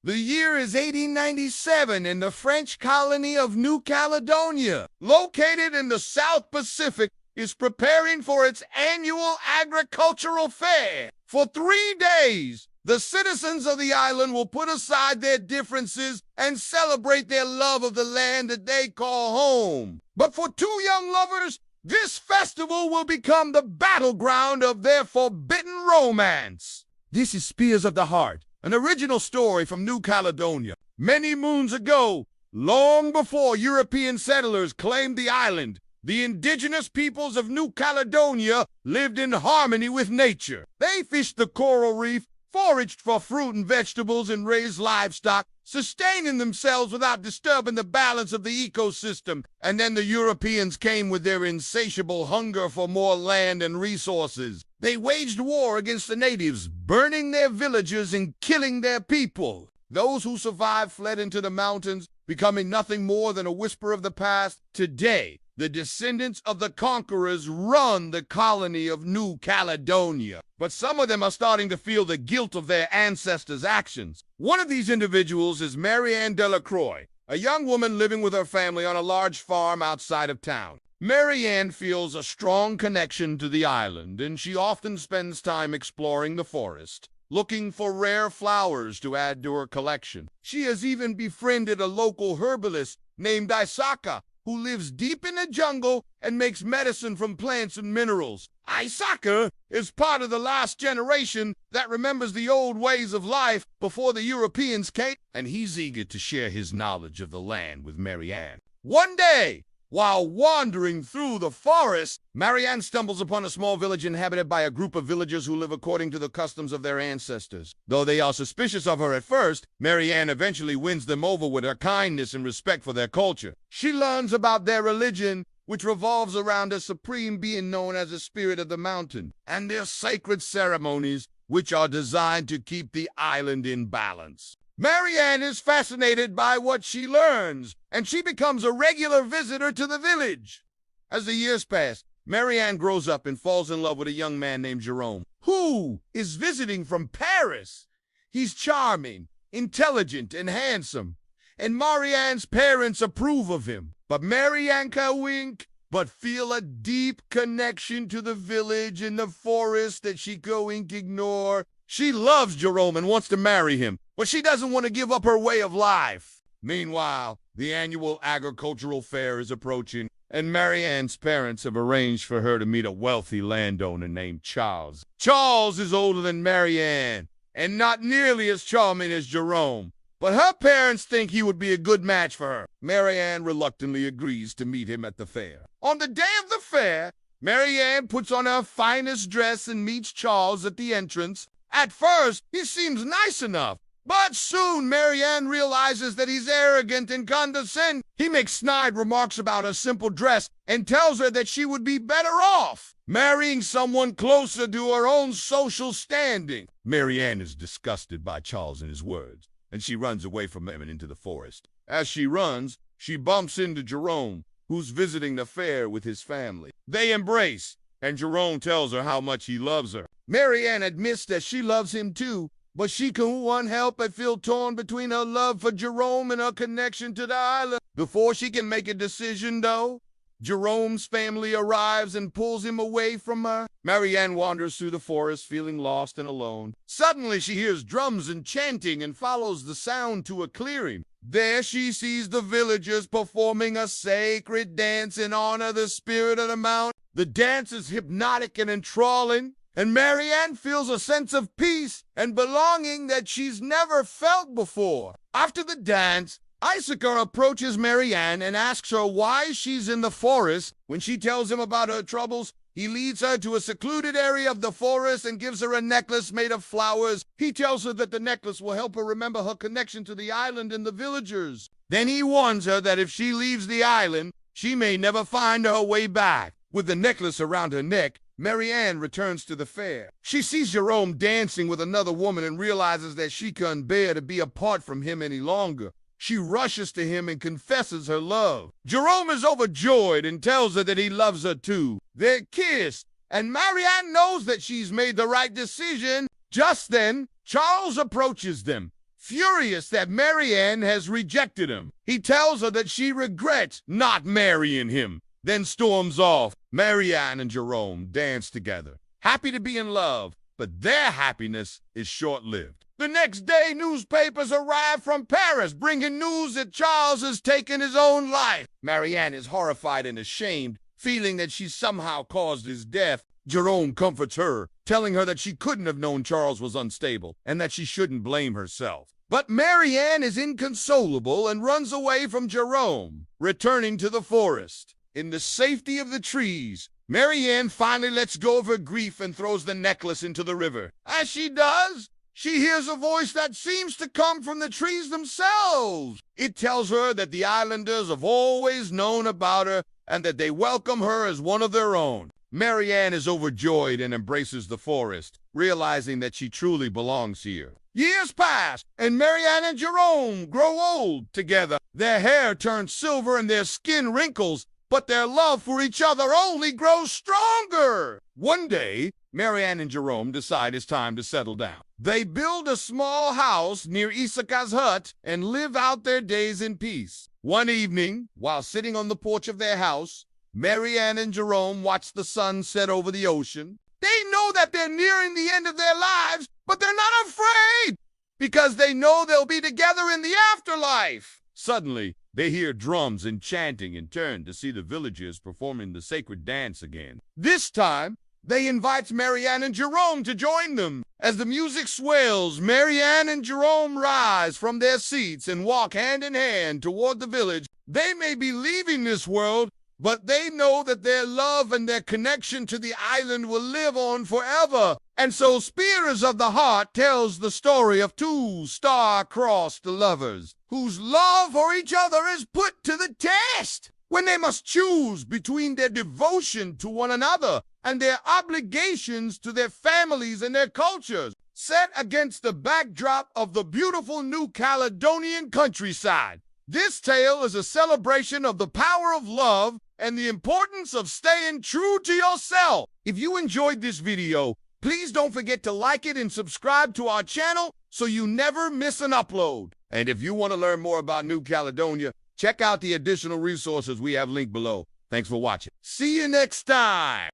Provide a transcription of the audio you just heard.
The year is 1897 and the French colony of New Caledonia, located in the South Pacific, is preparing for its annual agricultural fair. For 3 days, the citizens of the island will put aside their differences and celebrate their love of the land that they call home. But for two young lovers, this festival will become the battleground of their forbidden romance. This is Spears of the Heart, an original story from New Caledonia. Many moons ago, long before European settlers claimed the island, the indigenous peoples of New Caledonia lived in harmony with nature. They fished the coral reef, foraged for fruit and vegetables, and raised livestock, sustaining themselves without disturbing the balance of the ecosystem. And then the Europeans came with their insatiable hunger for more land and resources. They waged war against the natives, burning their villages and killing their people. Those who survived fled into the mountains, becoming nothing more than a whisper of the past. Today, the descendants of the conquerors run the colony of New Caledonia. But some of them are starting to feel the guilt of their ancestors' actions. One of these individuals is Marianne Delacroix, a young woman living with her family on a large farm outside of town. Marianne feels a strong connection to the island, and she often spends time exploring the forest, looking for rare flowers to add to her collection. She has even befriended a local herbalist named Isaka, who lives deep in the jungle and makes medicine from plants and minerals. Isaka is part of the last generation that remembers the old ways of life before the Europeans came, and he's eager to share his knowledge of the land with Marianne. One day, while wandering through the forest, Marianne stumbles upon a small village inhabited by a group of villagers who live according to the customs of their ancestors. Though they are suspicious of her at first, Marianne eventually wins them over with her kindness and respect for their culture. She learns about their religion, which revolves around a supreme being known as the Spirit of the Mountain, and their sacred ceremonies, which are designed to keep the island in balance. Marianne is fascinated by what she learns, and she becomes a regular visitor to the village. As the years pass, Marianne grows up and falls in love with a young man named Jerome, who is visiting from Paris. He's charming, intelligent, and handsome, and Marianne's parents approve of him. But Marianne can't wink but feel a deep connection to the village and the forest that she can't ignore. She loves Jerome and wants to marry him, but she doesn't want to give up her way of life. Meanwhile, the annual agricultural fair is approaching, and Marianne's parents have arranged for her to meet a wealthy landowner named Charles. Charles is older than Marianne, and not nearly as charming as Jerome, but her parents think he would be a good match for her. Marianne reluctantly agrees to meet him at the fair. On the day of the fair, Marianne puts on her finest dress and meets Charles at the entrance. At first, he seems nice enough, but soon Marianne realizes that he's arrogant and condescending. He makes snide remarks about her simple dress and tells her that she would be better off marrying someone closer to her own social standing. Marianne is disgusted by Charles and his words, and she runs away from him and into the forest. As she runs, she bumps into Jerome, who's visiting the fair with his family. They embrace, and Jerome tells her how much he loves her. Marianne admits that she loves him too, but she can't help but feel torn between her love for Jerome and her connection to the island. Before she can make a decision, though, Jerome's family arrives and pulls him away from her. Marianne wanders through the forest, feeling lost and alone. Suddenly, she hears drums and chanting and follows the sound to a clearing. There she sees the villagers performing a sacred dance in honor of the Spirit of the Mountain. The dance is hypnotic and enthralling, and Marianne feels a sense of peace and belonging that she's never felt before. After the dance, Isaka approaches Marianne and asks her why she's in the forest. When she tells him about her troubles, he leads her to a secluded area of the forest and gives her a necklace made of flowers. He tells her that the necklace will help her remember her connection to the island and the villagers. Then he warns her that if she leaves the island, she may never find her way back. With the necklace around her neck, Marianne returns to the fair. She sees Jerome dancing with another woman and realizes that she can't bear to be apart from him any longer. She rushes to him and confesses her love. Jerome is overjoyed and tells her that he loves her too. They kiss, and Marianne knows that she's made the right decision. Just then, Charles approaches them. Furious that Marianne has rejected him, he tells her that she regrets not marrying him, then storms off. Marianne and Jerome dance together, happy to be in love, but their happiness is short-lived. The next day, newspapers arrive from Paris, bringing news that Charles has taken his own life. Marianne is horrified and ashamed, feeling that she somehow caused his death. Jerome comforts her, telling her that she couldn't have known Charles was unstable and that she shouldn't blame herself. But Marianne is inconsolable and runs away from Jerome, returning to the forest. In the safety of the trees, Marianne finally lets go of her grief and throws the necklace into the river. As she does, she hears a voice that seems to come from the trees themselves. It tells her that the islanders have always known about her and that they welcome her as one of their own. Marianne is overjoyed and embraces the forest, realizing that she truly belongs here. Years pass, and Marianne and Jerome grow old together. Their hair turns silver and their skin wrinkles, but their love for each other only grows stronger. One day, Marianne and Jerome decide it's time to settle down. They build a small house near Isaka's hut and live out their days in peace. One evening, while sitting on the porch of their house, Marianne and Jerome watch the sun set over the ocean. They know that they're nearing the end of their lives, but they're not afraid because they know they'll be together in the afterlife. Suddenly, they hear drums and chanting and turn to see the villagers performing the sacred dance again. This time, they invite Marianne and Jerome to join them. As the music swells, Marianne and Jerome rise from their seats and walk hand in hand toward the village. They may be leaving this world, but they know that their love and their connection to the island will live on forever. And so Spears of the Heart tells the story of two star-crossed lovers whose love for each other is put to the test when they must choose between their devotion to one another and their obligations to their families and their cultures, set against the backdrop of the beautiful New Caledonian countryside. This tale is a celebration of the power of love and the importance of staying true to yourself. If you enjoyed this video, please don't forget to like it and subscribe to our channel so you never miss an upload. And if you want to learn more about New Caledonia, check out the additional resources we have linked below. Thanks for watching. See you next time.